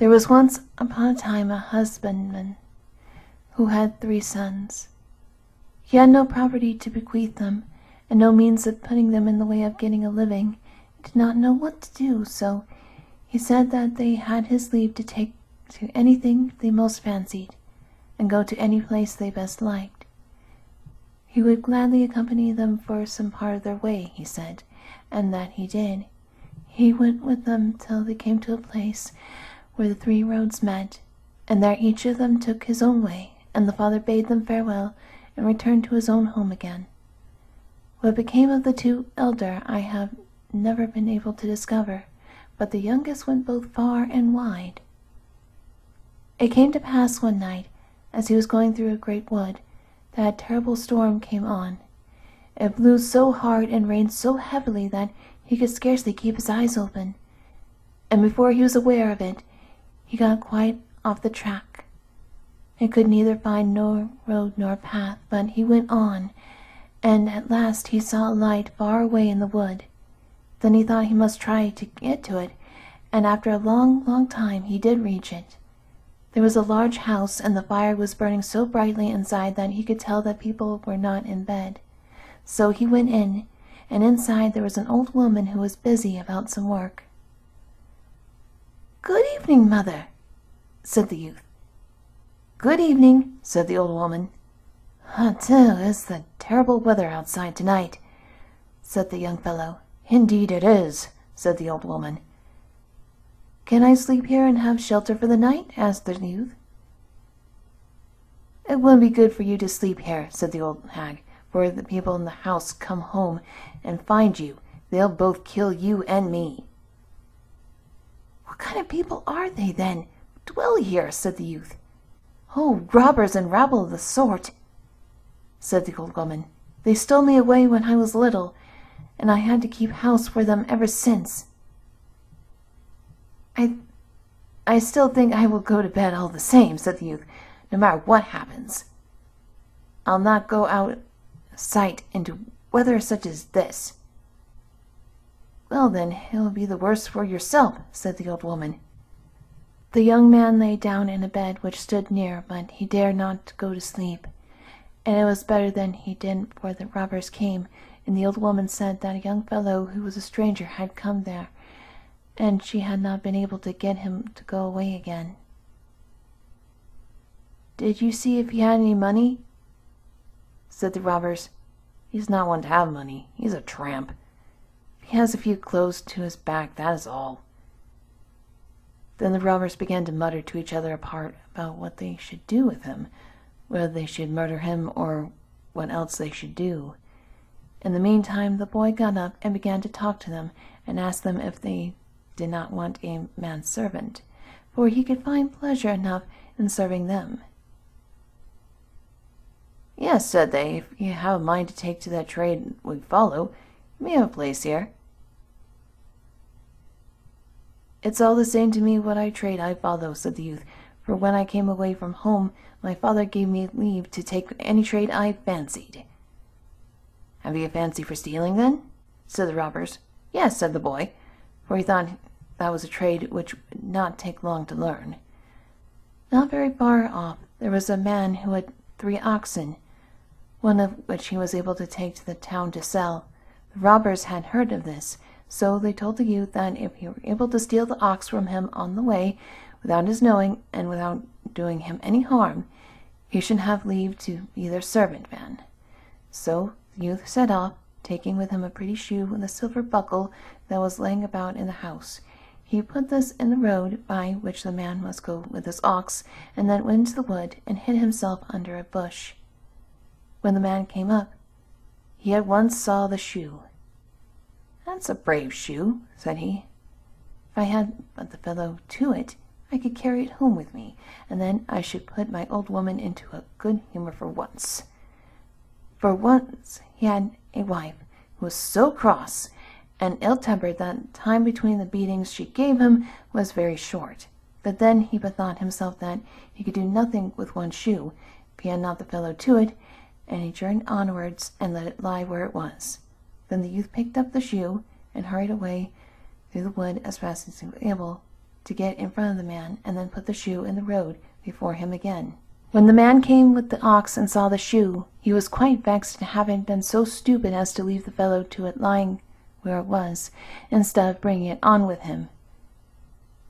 There was once upon a time a husbandman who had 3 sons. He had no property to bequeath them, and no means of putting them in the way of getting a living, and did not know what to do, so he said that they had his leave to take to anything they most fancied, and go to any place they best liked. He would gladly accompany them for some part of their way, he said, and that he did. He went with them till they came to a place where the 3 roads met, and there each of them took his own way, and the father bade them farewell and returned to his own home again. What became of the 2 elder I have never been able to discover, but the youngest went both far and wide. It came to pass one night, as he was going through a great wood, that a terrible storm came on. It blew so hard and rained so heavily that he could scarcely keep his eyes open, and before he was aware of it, he got quite off the track, and could neither find nor road nor path, but he went on, and at last he saw a light far away in the wood. Then he thought he must try to get to it, and after a long, long time he did reach it. There was a large house, and the fire was burning so brightly inside that he could tell that people were not in bed. So he went in, and inside there was an old woman who was busy about some work. "Good evening, mother," said the youth. "Good evening," said the old woman. "It's the terrible weather outside tonight," said the young fellow. "Indeed it is," said the old woman. "Can I sleep here and have shelter for the night?" asked the youth. "It wouldn't be good for you to sleep here," said the old hag, "for if the people in the house come home and find you, they'll both kill you and me." "What kind of people are they, then, who dwell here?" said the youth. "Oh, robbers and rabble of the sort," said the old woman. "They stole me away when I was little, and I had to keep house for them ever since. I still think I will go to bed all the same," said the youth, "no matter what happens. I'll not go out of sight into weather such as this." "Well, then, it will be the worse for yourself," said the old woman. The young man lay down in a bed which stood near, but he dared not go to sleep, and it was better than he did, for the robbers came, and the old woman said that a young fellow who was a stranger had come there, and she had not been able to get him to go away again. "Did you see if he had any money?" said the robbers. "He's not one to have money. He's a tramp. He has a few clothes to his back, that is all." Then the robbers began to mutter to each other apart about what they should do with him, whether they should murder him or what else they should do. In the meantime the boy got up and began to talk to them, and asked them if they did not want a manservant, for he could find pleasure enough in serving them. "Yes," said they, "if you have a mind to take to that trade we follow, you may have a place here." "It's all the same to me what trade I follow," said the youth, "for when I came away from home my father gave me leave to take any trade I fancied." "Have you a fancy for stealing, then?" said the robbers. "Yes," said the boy, for he thought that was a trade which would not take long to learn. Not very far off there was a man who had 3 oxen, one of which he was able to take to the town to sell. The robbers had heard of this, so they told the youth that if he were able to steal the ox from him on the way, without his knowing and without doing him any harm, he should have leave to be their servant man. So the youth set off, taking with him a pretty shoe with a silver buckle that was laying about in the house. He put this in the road by which the man must go with his ox, and then went into the wood and hid himself under a bush. When the man came up, he at once saw the shoe. "That's a brave shoe," said he. "If I had but the fellow to it, I could carry it home with me, and then I should put my old woman into a good humor for once." For once he had a wife who was so cross and ill-tempered that the time between the beatings she gave him was very short. But then he bethought himself that he could do nothing with one shoe, if he had not the fellow to it, and he journeyed onwards and let it lie where it was. Then the youth picked up the shoe and hurried away through the wood as fast as he was able, to get in front of the man and then put the shoe in the road before him again. When the man came with the ox and saw the shoe, he was quite vexed at having been so stupid as to leave the fellow to it lying where it was, instead of bringing it on with him.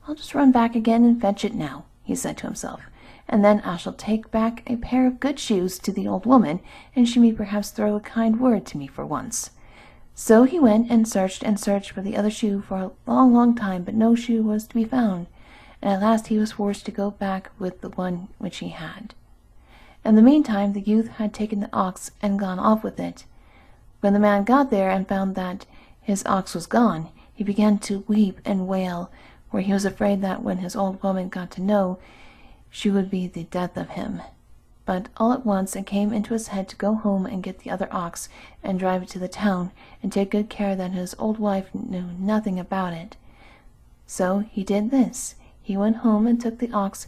"I'll just run back again and fetch it now," he said to himself, "and then I shall take back a pair of good shoes to the old woman, and she may perhaps throw a kind word to me for once." So he went and searched for the other shoe for a long, long time, but no shoe was to be found, and at last he was forced to go back with the one which he had. In the meantime the youth had taken the ox and gone off with it. When the man got there and found that his ox was gone, he began to weep and wail, for he was afraid that when his old woman got to know, she would be the death of him. But all at once it came into his head to go home and get the other ox and drive it to the town, and take good care that his old wife knew nothing about it. So he did this. He went home and took the ox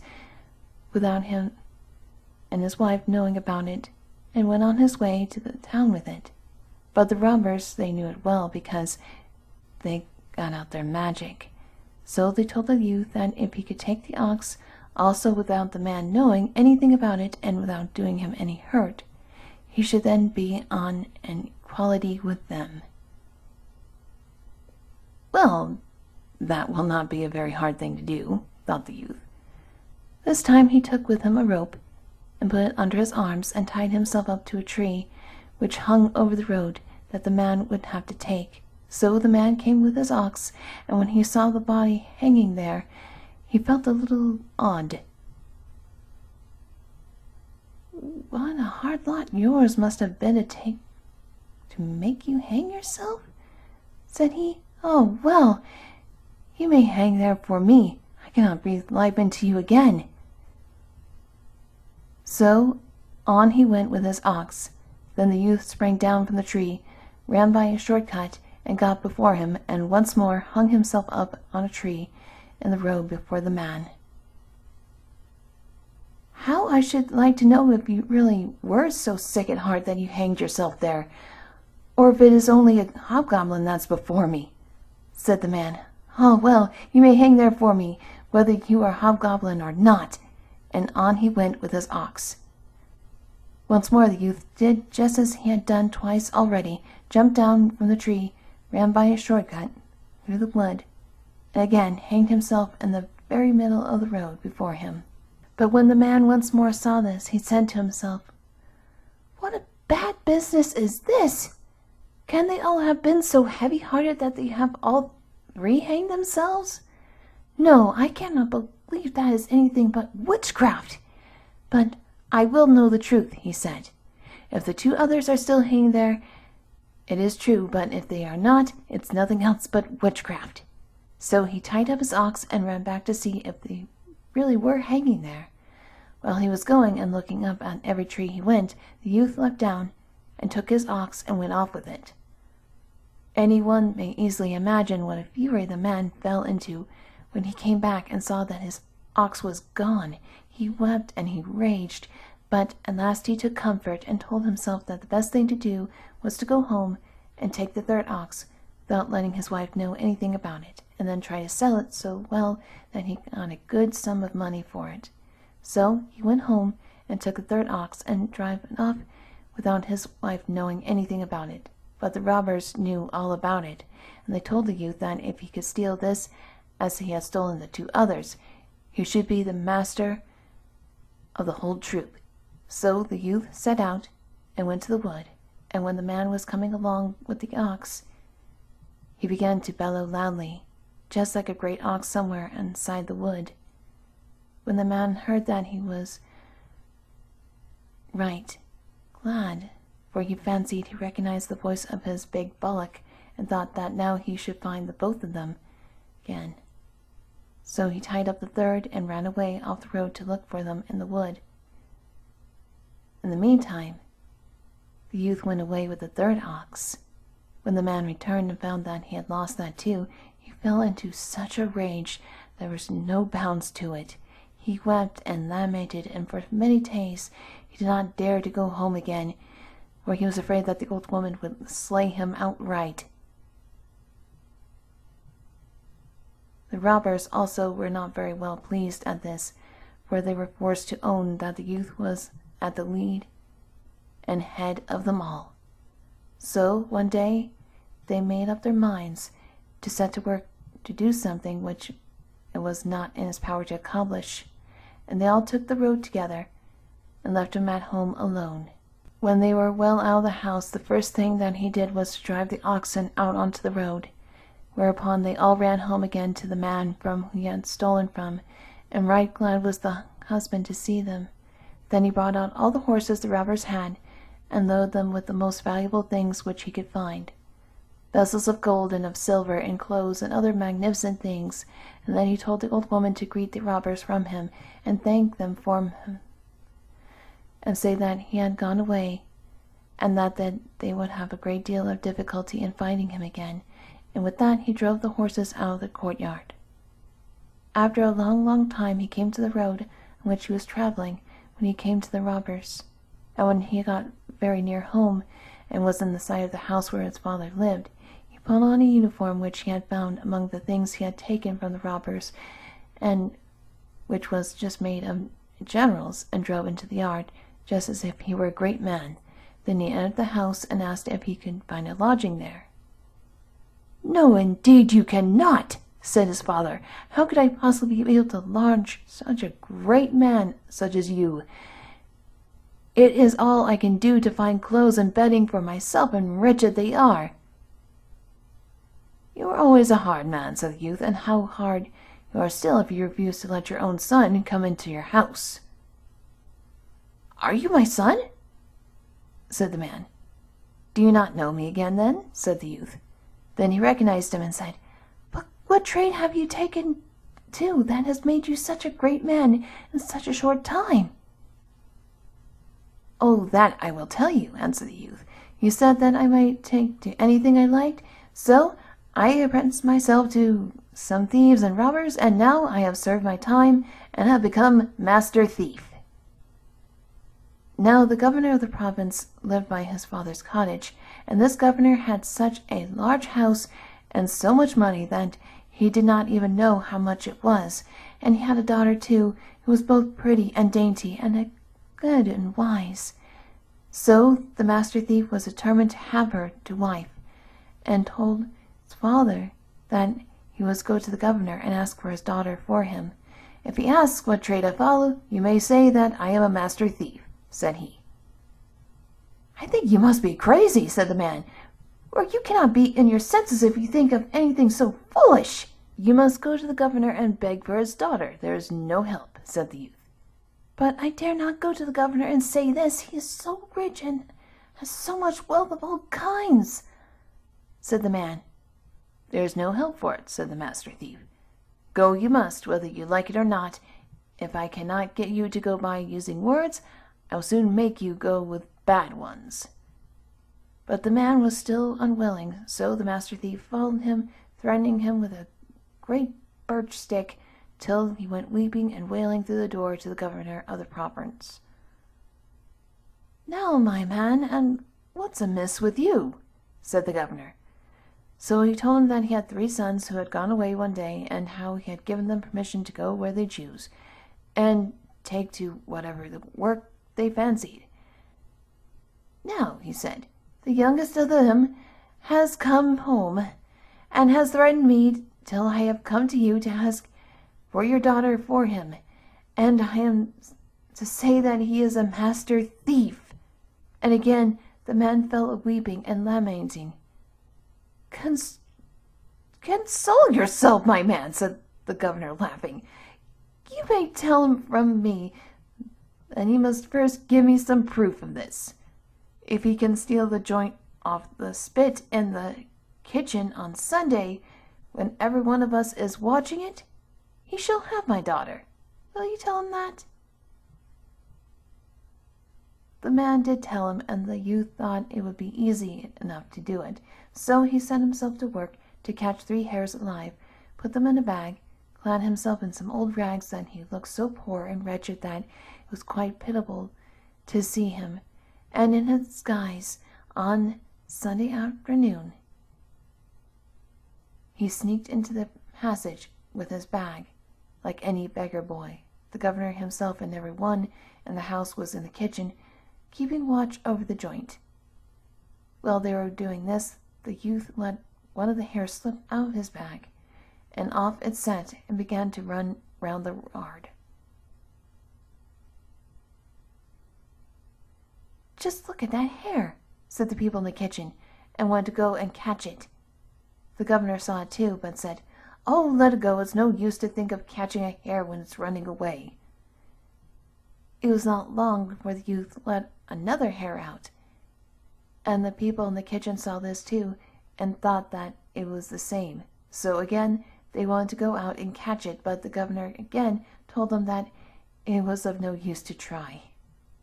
without him and his wife knowing about it, and went on his way to the town with it. But the robbers, they knew it well, because they got out their magic. So they told the youth that if he could take the ox also without the man knowing anything about it and without doing him any hurt, he should then be on an equality with them. "Well, that will not be a very hard thing to do," thought the youth. This time he took with him a rope and put it under his arms and tied himself up to a tree which hung over the road that the man would have to take. So the man came with his ox, and when he saw the body hanging there, he felt a little odd. "What a hard lot yours must have been to make you hang yourself," said he. "Oh, well, you may hang there for me. I cannot breathe life into you again." So on he went with his ox. Then the youth sprang down from the tree, ran by a short cut, and got before him, and once more hung himself up on a tree in the road before the man. "How I should like to know if you really were so sick at heart that you hanged yourself there, or if it is only a hobgoblin that's before me," said the man. "Oh, well, you may hang there for me, whether you are hobgoblin or not." And on he went with his ox. Once more the youth did just as he had done twice already, jumped down from the tree, ran by a short cut through the wood, and again hanged himself in the very middle of the road before him. But when the man once more saw this, he said to himself, "What a bad business is this! Can they all have been so heavy-hearted that they have all three hanged themselves? No, I cannot believe that is anything but witchcraft. But I will know the truth," he said. "If the two others are still hanging there, it is true, but if they are not, it's nothing else but witchcraft." So he tied up his ox and ran back to see if they really were hanging there. While he was going and looking up at every tree he went, the youth leapt down and took his ox and went off with it. Anyone may easily imagine what a fury the man fell into when he came back and saw that his ox was gone. He wept and he raged, but at last he took comfort and told himself that the best thing to do was to go home and take the third ox without letting his wife know anything about it, and then try to sell it so well that he got a good sum of money for it. So he went home and took the third ox and drove it off without his wife knowing anything about it. But the robbers knew all about it, and they told the youth that if he could steal this as he had stolen the two others, he should be the master of the whole troop. So the youth set out and went to the wood, and when the man was coming along with the ox, he began to bellow loudly, just like a great ox somewhere inside the wood. When the man heard that, he was right glad, for he fancied he recognized the voice of his big bullock, and thought that now he should find the both of them again. So he tied up the third and ran away off the road to look for them in the wood. In the meantime, the youth went away with the third ox. When the man returned and found that he had lost that too, he fell into such a rage there was no bounds to it. He wept and lamented, and for many days he did not dare to go home again, for he was afraid that the old woman would slay him outright. The robbers also were not very well pleased at this, for they were forced to own that the youth was at the lead and head of them all. So one day they made up their minds to set to work to do something which it was not in his power to accomplish, and they all took the road together and left him at home alone. When they were well out of the house, the first thing that he did was to drive the oxen out onto the road, whereupon they all ran home again to the man from whom he had stolen from, and right glad was the husband to see them. Then he brought out all the horses the robbers had, and loaded them with the most valuable things which he could find, vessels of gold and of silver, and clothes and other magnificent things. And then he told the old woman to greet the robbers from him, and thank them for him, and say that he had gone away, and that they would have a great deal of difficulty in finding him again. And with that he drove the horses out of the courtyard. After a long, long time he came to the road on which he was traveling, when he came to the robbers. And when he got very near home, and was in the sight of the house where his father lived, he put on a uniform which he had found among the things he had taken from the robbers, and which was just made of generals, and drove into the yard, just as if he were a great man. Then he entered the house and asked if he could find a lodging there. "No, indeed you cannot," said his father. "How could I possibly be able to lodge such a great man such as you? It is all I can do to find clothes and bedding for myself, and wretched they are." "You are always a hard man," said the youth, "and how hard you are still if you refuse to let your own son come into your house." "Are you my son?" said the man. "Do you not know me again, then?" said the youth. Then he recognized him and said, "But what trade have you taken to that has made you such a great man in such a short time?" "Oh, that I will tell you," answered the youth. "You said that I might take to anything I liked, so I apprenticed myself to some thieves and robbers, and now I have served my time and have become master thief." Now the governor of the province lived by his father's cottage, and this governor had such a large house and so much money that he did not even know how much it was, and he had a daughter too, who was both pretty and dainty, and good and wise. So the master thief was determined to have her to wife, and told his father that he was go to the governor and ask for his daughter for him. "If he asks what trade I follow, you may say that I am a master thief," said he. "I think you must be crazy," said the man, "or you cannot be in your senses if you think of anything so foolish." "You must go to the governor and beg for his daughter. There is no help," said the youth. "But I dare not go to the governor and say this. He is so rich and has so much wealth of all kinds," said the man. "There is no help for it," said the master thief. "Go you must, whether you like it or not. If I cannot get you to go by using words, I will soon make you go with bad ones." But the man was still unwilling, so the master thief followed him, threatening him with a great birch stick, till he went weeping and wailing through the door to the governor of the province. "Now, my man, and what's amiss with you?" said the governor. So he told him that he had 3 sons who had gone away one day, and how he had given them permission to go where they choose, and take to whatever the work they fancied. "Now," he said, "the youngest of them has come home, and has threatened me till I have come to you to ask for your daughter for him, and I am to say that he is a master thief." And again the man fell a weeping and lamenting. Console yourself, my man," said the governor, laughing. "You may tell him from me that he must first give me some proof of this. If he can steal the joint off the spit in the kitchen on Sunday, when every one of us is watching it, he shall have my daughter. Will you tell him that?" The man did tell him, and the youth thought it would be easy enough to do it. So he set himself to work to catch 3 hares alive, put them in a bag, clad himself in some old rags that he looked so poor and wretched that it was quite pitiable to see him, and in his disguise on Sunday afternoon he sneaked into the passage with his bag, like any beggar boy. The governor himself and every one in the house was in the kitchen, keeping watch over the joint. While they were doing this, the youth let one of the hares slip out of his bag, and off it set and began to run round the yard. "Just look at that hare," said the people in the kitchen, and wanted to go and catch it. The governor saw it too, but said, "Oh, let it go. It's no use to think of catching a hare when it's running away." It was not long before the youth let another hare out, and the people in the kitchen saw this too, and thought that it was the same. So again they wanted to go out and catch it, but the governor again told them that it was of no use to try.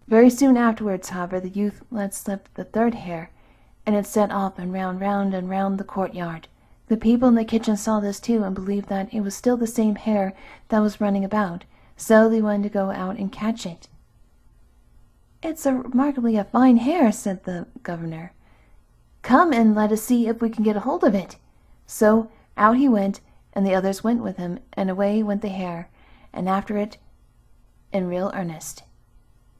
Very soon afterwards, however, the youth let slip the third hare, and it set off and round and round the courtyard. The people in the kitchen saw this too, and believed that it was still the same hare that was running about, so they wanted to go out and catch it. "It's remarkably a fine hare," said the governor. "Come and let us see if we can get a hold of it." So out he went, and the others went with him, and away went the hare, and after it in real earnest.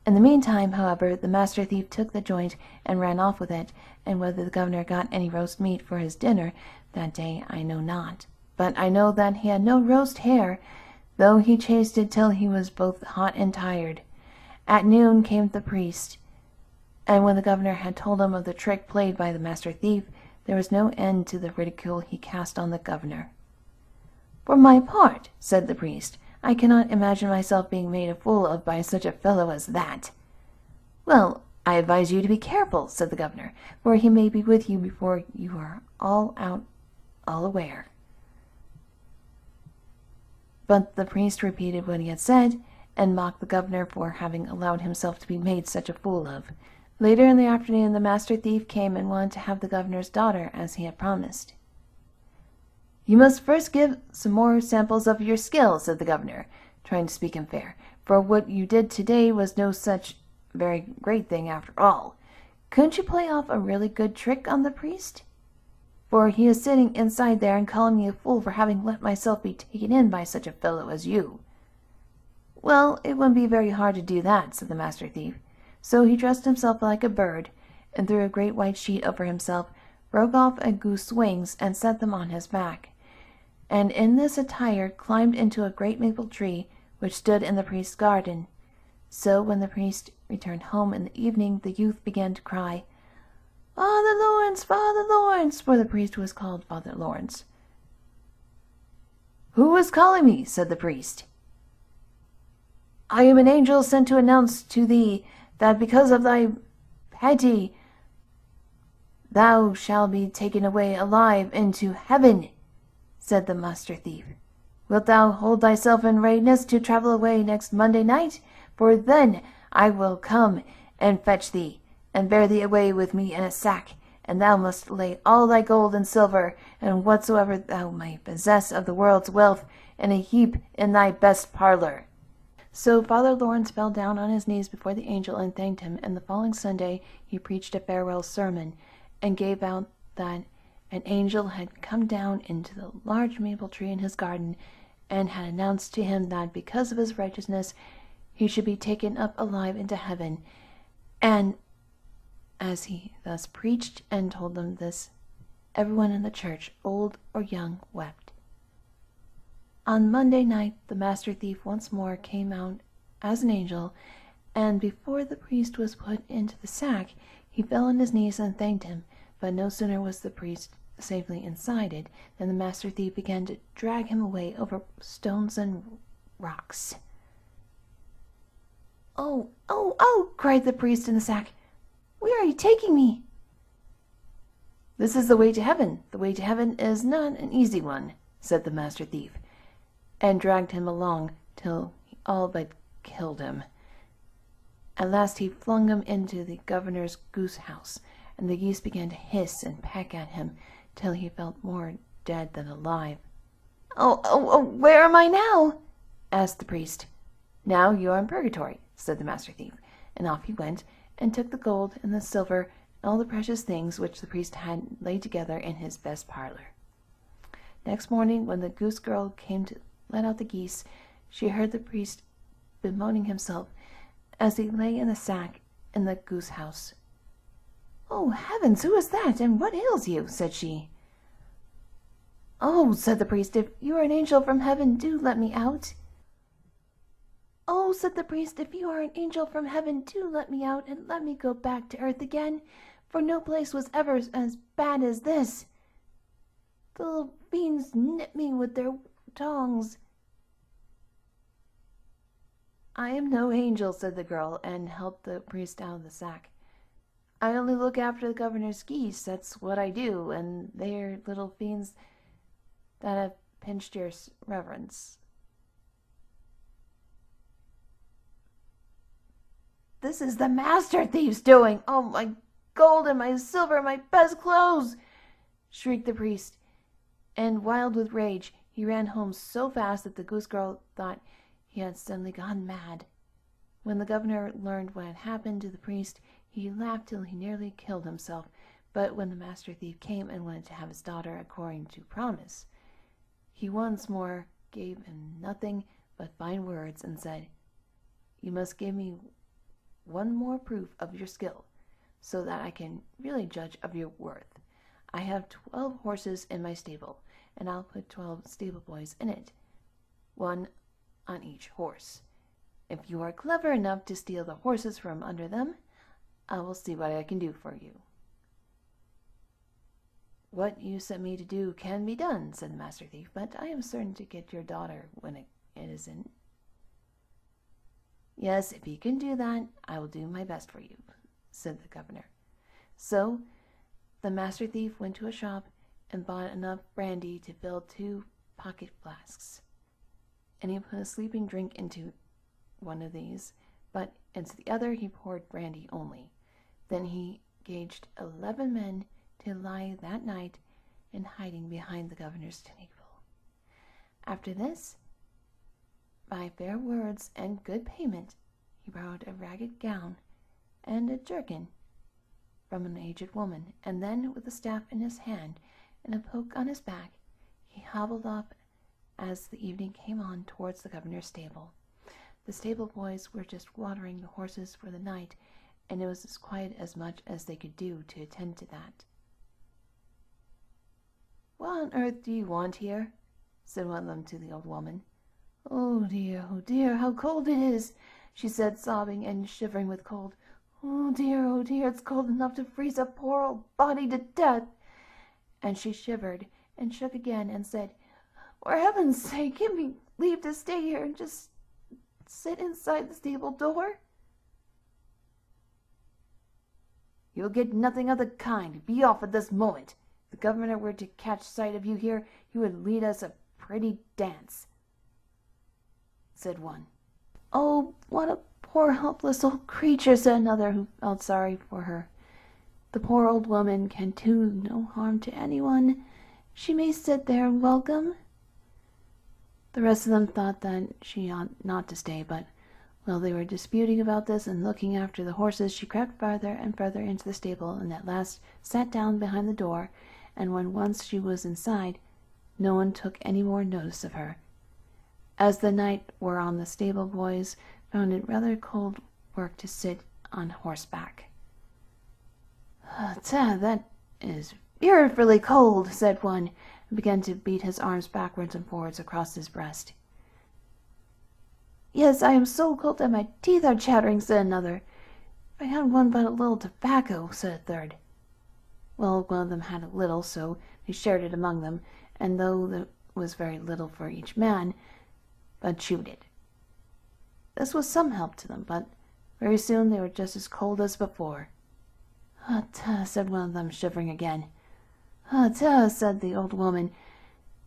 In the meantime, however, the Master Thief took the joint and ran off with it, and whether the governor got any roast meat for his dinner that day I know not. But I know that he had no roast hare, though he chased it till he was both hot and tired. At noon came the priest, and when the governor had told him of the trick played by the Master Thief, there was no end to the ridicule he cast on the governor. "For my part," said the priest, "I cannot imagine myself being made a fool of by such a fellow as that." "Well, I advise you to be careful," said the governor, "for he may be with you before you are all aware." But the priest repeated what he had said, and mocked the governor for having allowed himself to be made such a fool of. Later in the afternoon the Master Thief came and wanted to have the governor's daughter, as he had promised. "You must first give some more samples of your skill," said the governor, trying to speak him fair, "for what you did today was no such very great thing after all. Couldn't you play off a really good trick on the priest? For he is sitting inside there and calling me a fool for having let myself be taken in by such a fellow as you." "Well, it wouldn't be very hard to do that," said the Master Thief. So he dressed himself like a bird, and threw a great white sheet over himself, broke off a goose's wings, and set them on his back, and in this attire climbed into a great maple tree which stood in the priest's garden. So when the priest returned home in the evening, the youth began to cry, "Father Lawrence, Father Lawrence," for the priest was called Father Lawrence. "Who is calling me?" said the priest. "I am an angel sent to announce to thee that because of thy piety thou shalt be taken away alive into heaven," said the Master Thief. "Wilt thou hold thyself in readiness to travel away next Monday night? For then I will come and fetch thee, and bear thee away with me in a sack, and thou must lay all thy gold and silver, and whatsoever thou may possess of the world's wealth, in a heap in thy best parlour." So Father Lawrence fell down on his knees before the angel and thanked him, and the following Sunday he preached a farewell sermon, and gave out that an angel had come down into the large maple tree in his garden, and had announced to him that because of his righteousness he should be taken up alive into heaven. And as he thus preached and told them this, everyone in the church, old or young, wept. On Monday night the Master Thief once more came out as an angel, and before the priest was put into the sack, he fell on his knees and thanked him. But no sooner was the priest safely inside it than the Master Thief began to drag him away over stones and rocks. "Oh, oh, oh!" cried the priest in the sack. "Where are you taking me?" "This is the way to heaven. The way to heaven is not an easy one," said the Master Thief, and dragged him along till he all but killed him. At last he flung him into the governor's goose house, and the geese began to hiss and peck at him till he felt more dead than alive. "Oh, oh, oh, where am I now?" asked the priest. "Now you are in purgatory," said the Master Thief, and off he went, and took the gold and the silver and all the precious things which the priest had laid together in his best parlour. Next morning, when the goose girl came to let out the geese, she heard the priest bemoaning himself as he lay in the sack in the goose house. "Oh, heavens, who is that, and what ails you?" said she. "Oh," said the priest, "if you are an angel from heaven, do let me out." "Oh," said the priest, "if you are an angel from heaven, do let me out, and let me go back to earth again, for no place was ever as bad as this. The little fiends nip me with their tongs." "I am no angel," said the girl, and helped the priest out of the sack. "I only look after the governor's geese, that's what I do, and they're little fiends that have pinched your reverence." "This is the master thief's doing! Oh, my gold and my silver and my best clothes!" shrieked the priest, and wild with rage, he ran home so fast that the goose girl thought he had suddenly gone mad. When the governor learned what had happened to the priest, he laughed till he nearly killed himself. But when the master thief came and wanted to have his daughter according to promise, he once more gave him nothing but fine words, and said, "You must give me one more proof of your skill, so that I can really judge of your worth. I have 12 horses in my stable, and I'll put 12 stable boys in it, one on each horse. If you are clever enough to steal the horses from under them, I will see what I can do for you." "What you sent me to do can be done," said the master thief, "but I am certain to get your daughter when it is in." "Yes, if you can do that, I will do my best for you," said the governor. So the master thief went to a shop and bought enough brandy to fill 2 pocket flasks, and he put a sleeping drink into one of these, but into the other he poured brandy only. Then he engaged 11 men to lie that night in hiding behind the governor's table. After this, by fair words and good payment, he borrowed a ragged gown and a jerkin from an aged woman, and then, with a staff in his hand and a poke on his back, he hobbled off as the evening came on towards the governor's stable. The stable boys were just watering the horses for the night, and it was as quiet as much as they could do to attend to that. "What on earth do you want here?" said one of them to the old woman. Oh dear, how cold it is!" she said, sobbing and shivering with cold. Oh dear, it's cold enough to freeze a poor old body to death." And she shivered and shook again and said, "For heaven's sake, give me leave to stay here and just sit inside the stable door." "You'll get nothing of the kind. Be off at this moment. If the governor were to catch sight of you here, he would lead us a pretty dance," said one. "Oh, what a poor helpless old creature," said another, who felt sorry for her. "The poor old woman can do no harm to anyone. She may sit there and welcome." The rest of them thought that she ought not to stay, but while they were disputing about this and looking after the horses, she crept farther and farther into the stable, and at last sat down behind the door, and when once she was inside, no one took any more notice of her. As the night wore on, the stable boys found it rather cold work to sit on horseback. "That is fearfully cold," said one, and began to beat his arms backwards and forwards across his breast. "Yes, I am so cold that my teeth are chattering," said another. "If I had one but a little tobacco," said a third. Well, one of them had a little, so they shared it among them, and though there was very little for each man, but chewed it. This was some help to them, but very soon they were just as cold as before. "Tut," said one of them, shivering again. "Tut," said the old woman,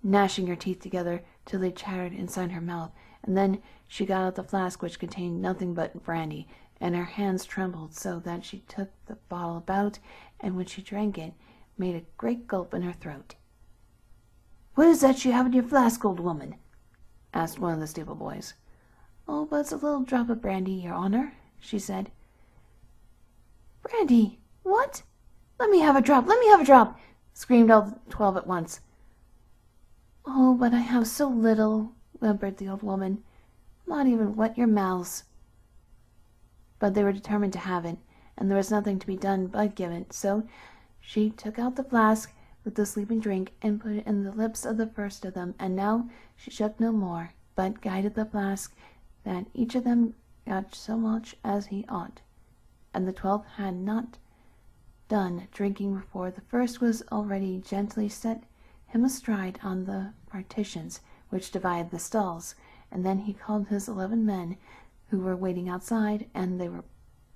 gnashing her teeth together till they chattered inside her mouth, and then she got out the flask which contained nothing but brandy, and her hands trembled so that she took the bottle about, and when she drank it, made a great gulp in her throat. "What is that you have in your flask, old woman?" asked one of the stable boys. "Oh, but it's a little drop of brandy, your honor," she said. "Brandy? What? Let me have a drop, screamed all 12 at once. "Oh, but I have so little," whimpered the old woman. "Not even wet your mouths." But they were determined to have it, and there was nothing to be done but give it, so she took out the flask with the sleeping drink and put it in the lips of the first of them, and now she shook no more, but guided the flask that each of them got so much as he ought. And the 12th had not done drinking before the first was already gently set him astride on the partitions which divided the stalls, and then he called his 11 men who were waiting outside, and they were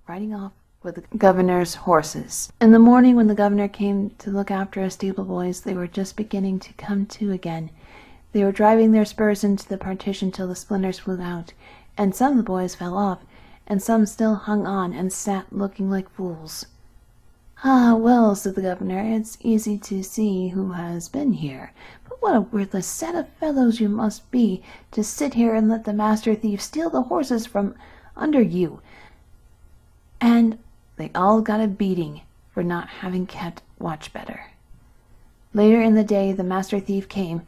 riding off with the governor's horses. In the morning, when the governor came to look after his stable boys, they were just beginning to come to again. They were driving their spurs into the partition till the splinters flew out, and some of the boys fell off, and some still hung on and sat looking like fools. "Ah, well," said the governor, "it's easy to see who has been here. But what a worthless set of fellows you must be to sit here and let the master thief steal the horses from under you." And they all got a beating for not having kept watch better. Later in the day the master thief came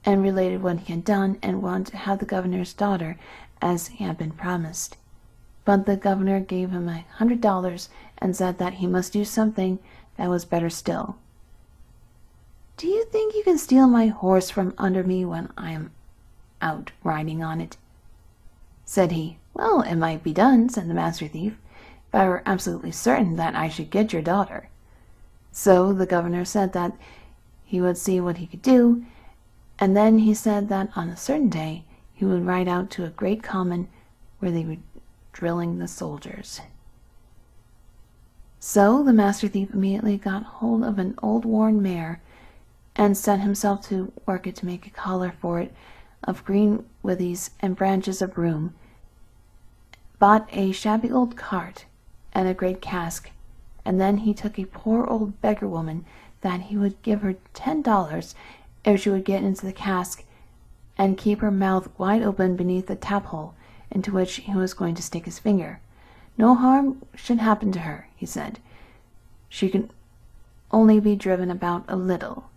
and related what he had done, and wanted to have the governor's daughter as he had been promised. But the governor gave him $100 and said that he must do something that was better still. "Do you think you can steal my horse from under me when I am out riding on it?" said he. "Well, it might be done," said the master thief, "if I were absolutely certain that I should get your daughter." So the governor said that he would see what he could do, and then he said that on a certain day he would ride out to a great common where they were drilling the soldiers. So the master thief immediately got hold of an old worn mare, and set himself to work it to make a collar for it of green withies and branches of broom, bought a shabby old cart and a great cask, and then he took a poor old beggar woman that he would give her $10 if she would get into the cask and keep her mouth wide open beneath the tap-hole into which he was going to stick his finger. No harm should happen to her, he said. She could only be driven about a little,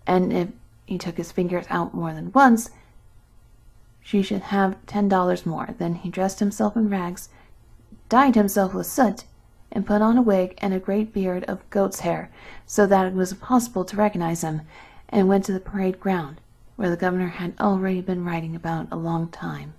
and if he took his fingers out more than once, she should have $10 more. Then he dressed himself in rags, dyed himself with soot, and put on a wig and a great beard of goat's hair, so that it was impossible to recognize him, and went to the parade ground, where the governor had already been riding about a long time.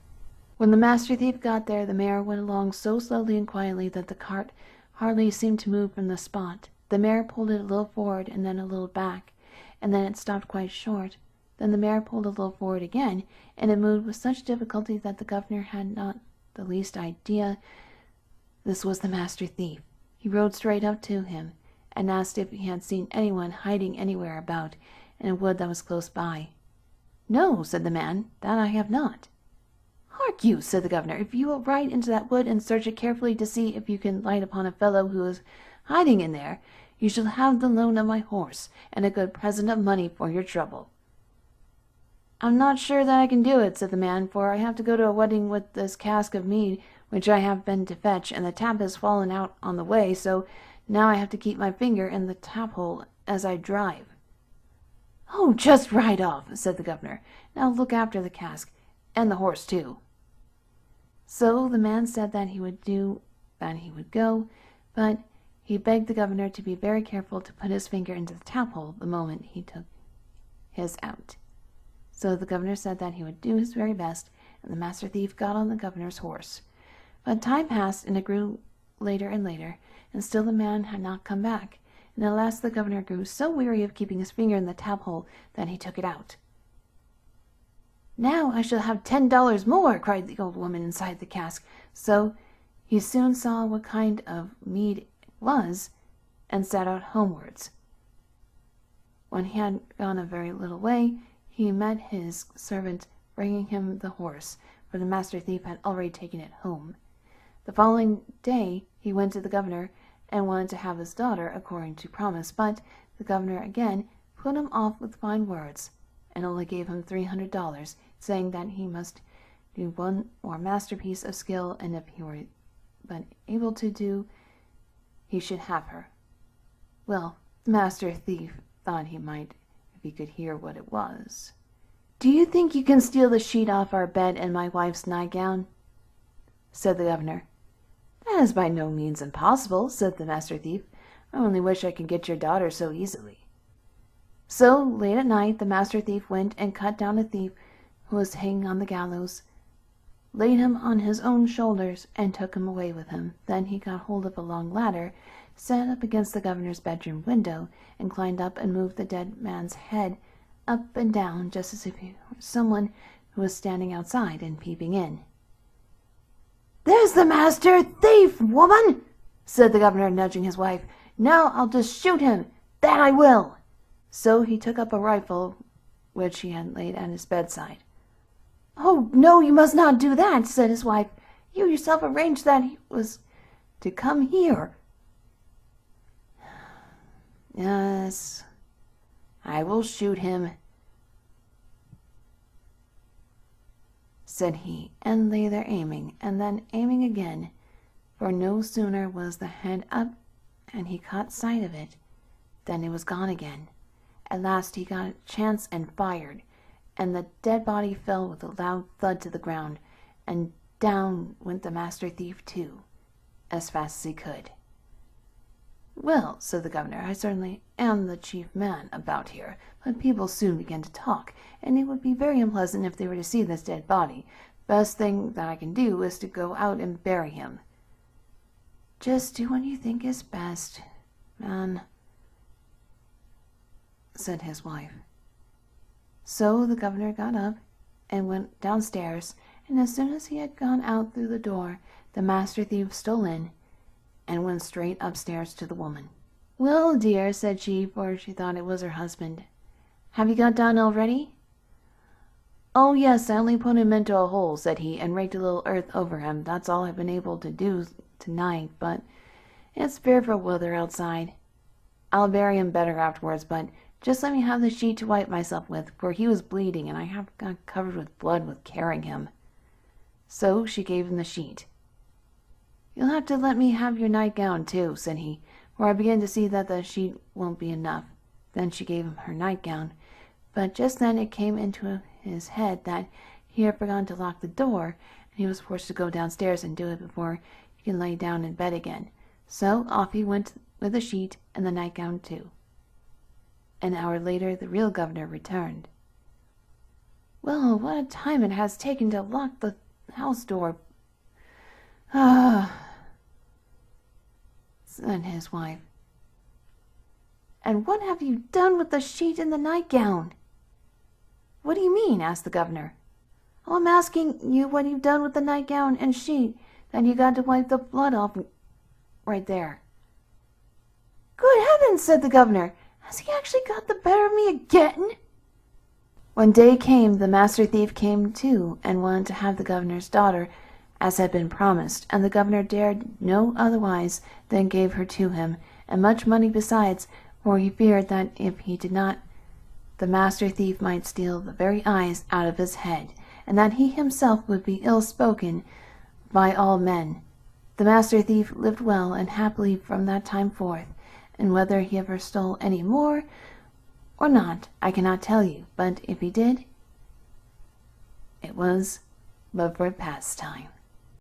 When the master thief got there, the mare went along so slowly and quietly that the cart hardly seemed to move from the spot. The mare pulled it a little forward and then a little back, and then it stopped quite short. Then the mare pulled a little forward again, and it moved with such difficulty that the governor had not the least idea this was the master thief. He rode straight up to him, and asked if he had seen anyone hiding anywhere about in a wood that was close by. "No," said the man, "that I have not." "Hark you," said the governor, "if you will ride into that wood and search it carefully to see if you can light upon a fellow who is hiding in there, you shall have the loan of my horse, and a good present of money for your trouble." "I'm not sure that I can do it," said the man, "for I have to go to a wedding with this cask of mead which I have been to fetch, and the tap has fallen out on the way, so now I have to keep my finger in the tap-hole as I drive." "Oh, just ride off," said the governor. "Now look after the cask, and the horse too." So the man said that he would go, but he begged the governor to be very careful to put his finger into the tap-hole the moment he took his out. So the governor said that he would do his very best, and the master thief got on the governor's horse. But time passed, and it grew later and later, and still the man had not come back, and at last the governor grew so weary of keeping his finger in the tap-hole that he took it out. "Now I shall have $10 more," cried the old woman inside the cask. So he soon saw what kind of mead it was, and set out homewards. When he had gone a very little way, he met his servant bringing him the horse, for the master thief had already taken it home. The following day he went to the governor, and wanted to have his daughter according to promise, but the governor again put him off with fine words, and only gave him $300, saying that he must do one more masterpiece of skill, and if he were but able to do, he should have her. Well, the master thief thought he might if he could hear what it was. "Do you think you can steal the sheet off our bed and my wife's nightgown?" said the governor. "That is by no means impossible," said the master thief. "I only wish I could get your daughter so easily." So, late at night, the master thief went and cut down a thief who was hanging on the gallows, laid him on his own shoulders, and took him away with him. Then he got hold of a long ladder, set up against the governor's bedroom window, and climbed up and moved the dead man's head up and down, just as if he were someone who was standing outside and peeping in. "There's the master thief, woman!" said the governor, nudging his wife. "Now I'll just shoot him, that I will!" So he took up a rifle which he had laid at his bedside. "Oh, no, you must not do that," said his wife. "You yourself arranged that he was to come here." "Yes, I will shoot him," said he, and lay there aiming, and then aiming again, for no sooner was the head up and he caught sight of it than it was gone again. At last he got a chance and fired, and the dead body fell with a loud thud to the ground, and down went the master thief too, as fast as he could. "Well," said the governor, "I certainly am the chief man about here, but people soon begin to talk, and it would be very unpleasant if they were to see this dead body. Best thing that I can do is to go out and bury him." "Just do what you think is best, man," said his wife. So the governor got up and went downstairs, and as soon as he had gone out through the door, the master thief stole in and went straight upstairs to the woman. "Well, dear," said she, for she thought it was her husband, "have you got down already?" "Oh, yes, I only put him into a hole," said he, "and raked a little earth over him. That's all I've been able to do tonight, but it's fearful weather outside. I'll bury him better afterwards, but just let me have the sheet to wipe myself with, for he was bleeding, and I have got covered with blood with carrying him." So she gave him the sheet. "You'll have to let me have your nightgown too," said he, "for I begin to see that the sheet won't be enough." Then she gave him her nightgown, but just then it came into his head that he had forgotten to lock the door, and he was forced to go downstairs and do it before he could lay down in bed again. So off he went with the sheet and the nightgown too. An hour later the real governor returned. "Well, what a time it has taken to lock the house door!" said his wife. "And what have you done with the sheet and the nightgown?" "What do you mean?" asked the governor. "Oh, I'm asking you what you've done with the nightgown and sheet that you got to wipe the blood off right there." "Good heavens!" said the governor. "Has he actually got the better of me again?" When day came, the master thief came too, and wanted to have the governor's daughter, as had been promised, and the governor dared no otherwise than gave her to him, and much money besides, for he feared that if he did not, the master thief might steal the very eyes out of his head, and that he himself would be ill spoken by all men. The master thief lived well and happily from that time forth, and whether he ever stole any more or not I cannot tell you, but if he did, it was but for pastime.